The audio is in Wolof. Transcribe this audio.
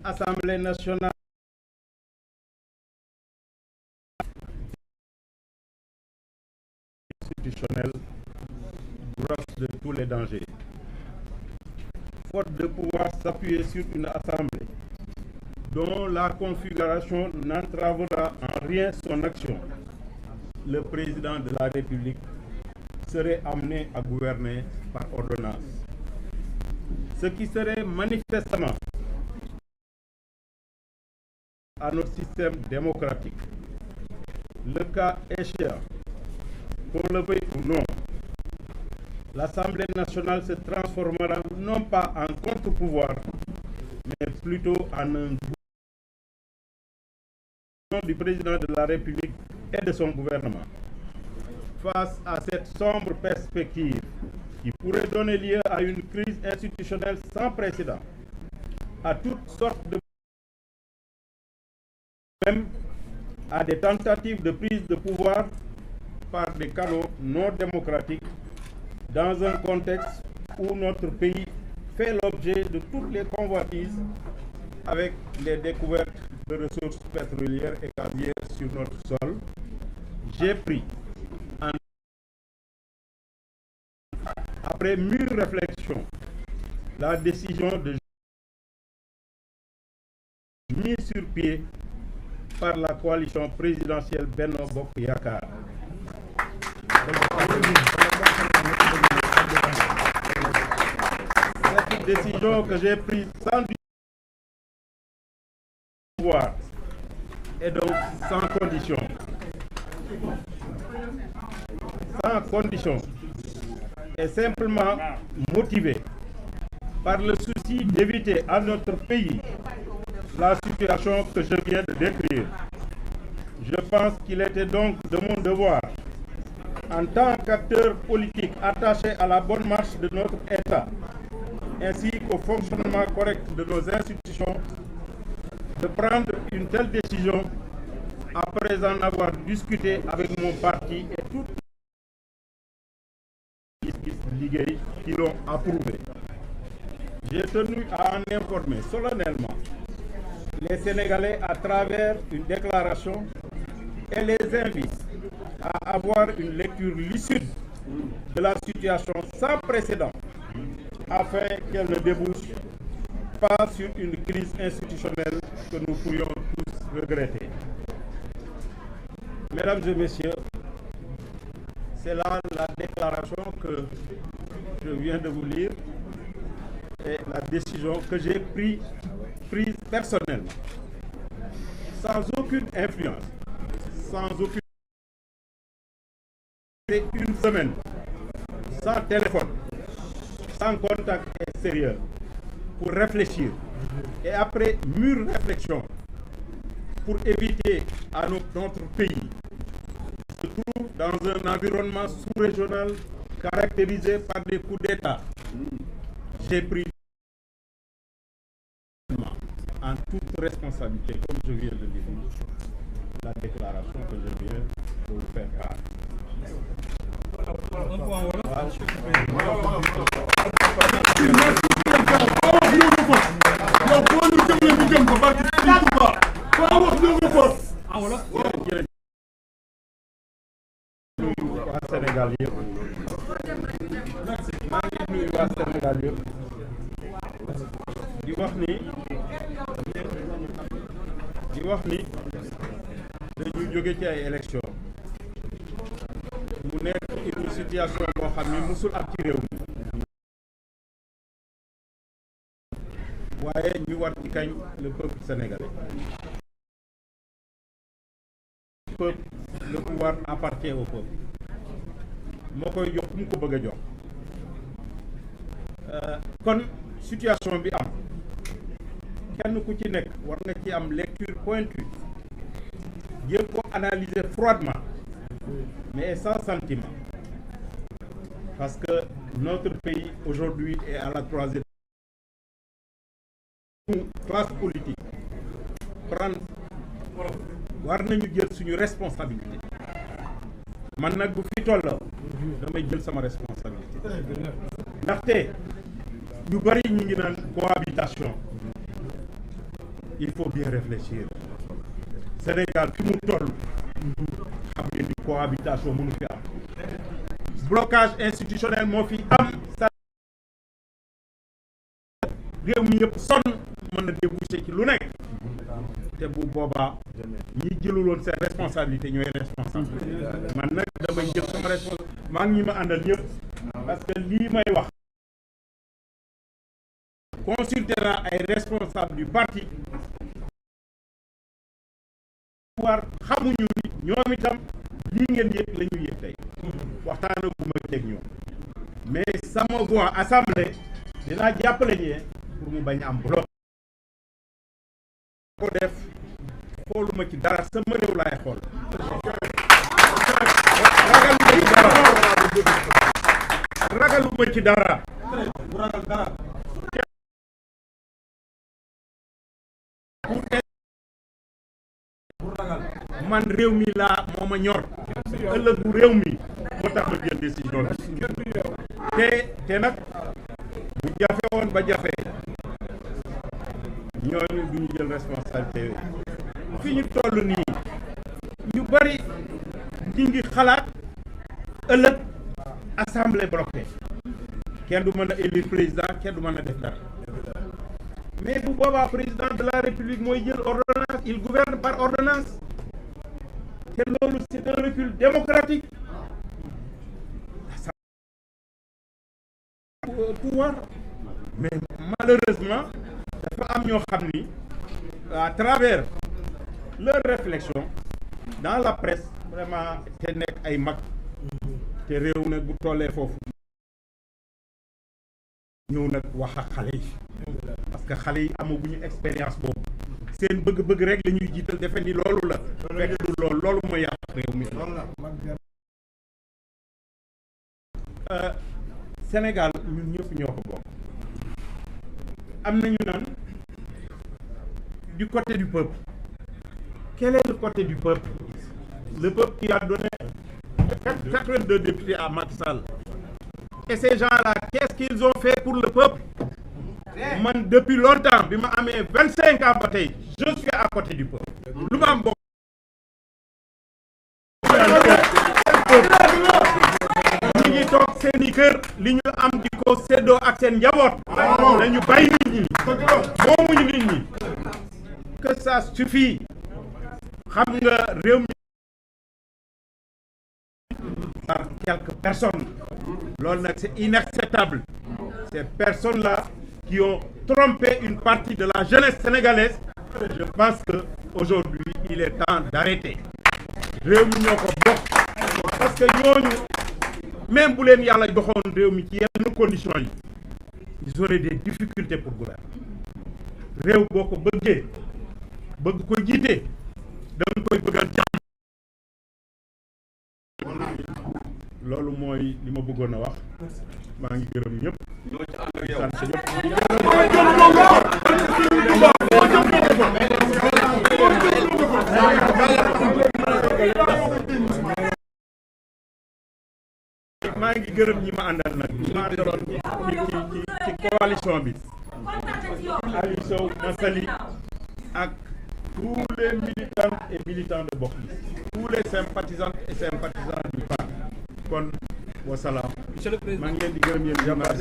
Assemblée nationale institutionnelle brosse de tous les dangers. Faute de pouvoir s'appuyer sur une assemblée dont la configuration n'entravera en rien son action, le président de la République serait amené à gouverner par ordonnance. Ce qui serait manifestement à notre système démocratique. Le cas échéant, qu'on le veuille ou non, l'Assemblée nationale se transformera non pas en contre-pouvoir, mais plutôt en un gouvernement du président de la République et de son gouvernement. Face à cette sombre perspective qui pourrait donner lieu à une crise institutionnelle sans précédent, à toutes sortes de même à des tentatives de prise de pouvoir par des canaux non démocratiques dans un contexte où notre pays fait l'objet de toutes les convoitises avec les découvertes de ressources pétrolières et gazières sur notre sol, j'ai pris, après mûre réflexion, la décision de mise sur pied par la coalition présidentielle Benno Bokk Yakaar. Cette décision que j'ai prise sans pouvoir et donc sans condition. Sans condition est simplement motivée par le souci d'éviter à notre pays la situation que je viens de décrire. Je pense qu'il était donc de mon devoir, en tant qu'acteur politique attaché à la bonne marche de notre État, ainsi qu'au fonctionnement correct de nos institutions, de prendre une telle décision après en avoir discuté avec mon parti et toutes les ligues qui l'ont approuvé. J'ai tenu à en informer solennellement les Sénégalais à travers une déclaration et les invite à avoir une lecture lucide de la situation sans précédent afin qu'elle ne débouche pas sur une crise institutionnelle que nous pourrions tous regretter. Mesdames et messieurs, c'est là la déclaration que je viens de vous lire et la décision que j'ai prise personnellement, sans aucune influence, sans aucune... une semaine, sans téléphone, sans contact extérieur, pour réfléchir. Et après mûre réflexion, pour éviter à notre pays se trouve dans un environnement sous-régional caractérisé par des coups d'État, j'ai pris en toute responsabilité, comme je viens de dire, la déclaration que je viens de vous faire part. waa Sénégal yëpp maa ngi nuyu waa Sénégal yëpp di wax ni dañu jóge ci ay élection mu nekk une situation boo xam ni musul am ci réew mi waaye ñu war ci kañ le peuple sénégalais. Le pouvoir appartient au peuple. moo koy jox ku mu ko bëgg a jox kon situation bi am kenn ku ci nekk war nga ci am lecture pointue jéem ko analyser froidement mais sans sentiment parce que notre pays aujourd'hui est à la troisième classe politique prendre war nañu jël suñu responsabilité man nag bu fi tolloo damay jël sama responsabilité ndaxte ñu bari ñu ngi naan cohabitation il faut bien réfléchir Sénégal fi mu toll xam ngeen ni cohabitation mënu fi am blocage institutionnel moo fi am sa réew mi yëpp sonn mën na déboucher ci lu nekk te bu boobaa ñi jëluloon seen responsabilité ñooy responsable man nag damay jël sama responsabilité maa ngi ñi ma àndal ñëpp parce que lii may wax consulter naa ay responsable du parti war xamuñu ni ñoom itam lii ngeen yëg la ñuy yëg tey waxtaan ak bu ma teg ñoom mais sama voix assemblée dinaa jàppale ñee pour mu bañ am bloc ko def xooluma ci dara sama réew laay xool ragaluma ci dara man réew mi laa moo ma ñor ëllëgu réew mi moo tax ma jël décision bi te nag bu jafe woon ba jafe ñooñu duñu jël responsabilité fi ñu toll nii ñu bari ñi ngi xalaat ëllëg assemblée bloquée kenn du mën a élire président kenn du mën a def dara mais bu boobaa président de la république mooy jël ordonnance il gouverne par ordonnance te loolu c'est un recul démocratique pouvoir mais malheureusement dafa am ñoo xam ni à travers leur réflexion dans la presse vraiment te nekk ay mag te réew nag bu tollee foofu ñëw nag wax ak xale yi parce que xale yi amaguñu expérience boobu seen bëgg-bëgg rek la ñuy jiital defe ni loolu la fekk du loolu mooy yàq réew mi Sénégal ñun ñëpp ñoo ko bokk am nañu naan du côté du peuple quel est le côté du peuple le peuple qui a donné 82 députés à Macky Sall et ces gens-là qu'est-ce qu'ils ont fait pour le peuple man depuis longtemps bi ma amee 25 ans ba tey je suis à côté du peuple lu ma am bokk ñi ngi toog seeni kër li ñu am di ko séddoo ak seen njaboot dañu bàyyi nit ñi moomuñu nit ñi que ça suffit xam nga réew mi par quelques personnes loolu nag c'est inacceptable ces personnes-là qui ont trompé une partie de la jeunesse sénégalaise je pense que aujourd'hui il est temps d'arrêter réew mi ñoo ko bokk parce que ñooñu même bu leen yàlla doxoon réew mi ci yenn conditions yi ils auraient des difficultés pour gouverner réew boo ko bëggee bëgg ko jiite da nga koy bëggal jàmm loolu mooy li ma bëggoon a wax maa ngi gërëm ñëpp maa ngi gërëm ñi ma àndal nag ñi ma àndaloon ci coalition bi Aliou Sow Massaly ak tous les militants et militants de Bokk Gis tous les sympathisants et sympathisants du parti kon wasalaam maa ngi leen di gërëm yéen jàmbaar